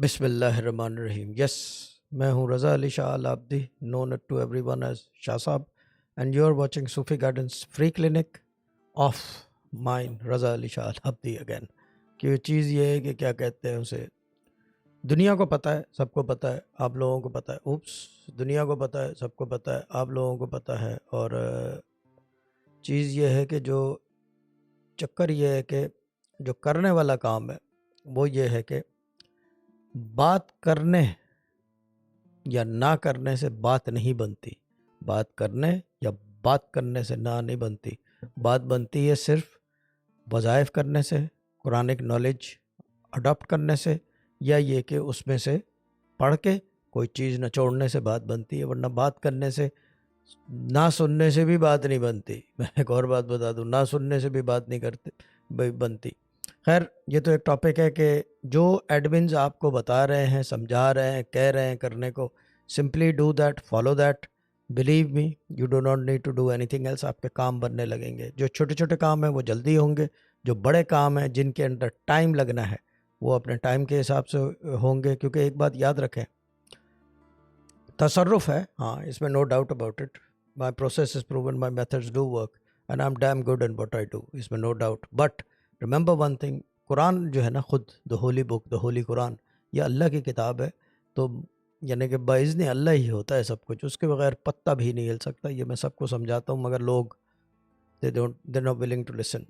بسم اللہ الرحمن الرحیم. یس، میں ہوں Raza Ali Shah Alabidi, known to everyone as Shah صاحب، and you are watching Sufi guidance free clinic of mind Raza Ali Shah Alabidi again. کہ چیز یہ ہے کہ کیا کہتے ہیں اسے، دنیا کو پتہ ہے، سب کو پتہ ہے، آپ لوگوں کو پتہ ہے. دنیا کو پتہ ہے، سب کو پتہ ہے، آپ لوگوں کو پتہ ہے. اور چیز یہ ہے کہ جو چکر یہ ہے کہ جو کرنے والا کام ہے وہ یہ ہے کہ بات کرنے یا نہ کرنے سے بات نہیں بنتی. بات کرنے یا بات کرنے سے نہ نہیں بنتی. بات بنتی ہے صرف وظائف کرنے سے، قرآنک نالج اڈاپٹ کرنے سے، یا یہ کہ اس میں سے پڑھ کے کوئی چیز نچوڑنے سے بات بنتی ہے. ورنہ بات کرنے سے، نہ سننے سے بھی بات نہیں بنتی. میں ایک اور بات بتا دوں، نہ سننے سے بھی بات نہیں بنتی. خیر، یہ تو ایک ٹاپک ہے کہ جو ایڈمنز آپ کو بتا رہے ہیں، سمجھا رہے ہیں، کہہ رہے ہیں کرنے کو، simply do that, follow that. Believe me, you do not need to do anything else. آپ کے کام بننے لگیں گے. جو چھوٹے چھوٹے کام ہیں وہ جلدی ہوں گے، جو بڑے کام ہیں جن کے اندر ٹائم لگنا ہے وہ اپنے ٹائم کے حساب سے ہوں گے. کیونکہ ایک بات یاد رکھیں، تصرف ہے، ہاں، اس میں no doubt about it. My process is proven, my methods do work and I am damn good in what I do. اس میں no doubt. But remember one thing, Quran جو ہے نا، خود دا ہولی بک، دا ہولی قرآن، یہ اللہ کی کتاب ہے. تو یعنی کہ باذن اللہ ہی ہوتا ہے سب کچھ، اس کے بغیر پتہ بھی نہیں ہل سکتا. یہ میں سب کو سمجھاتا ہوں، مگر لوگ they not willing to listen.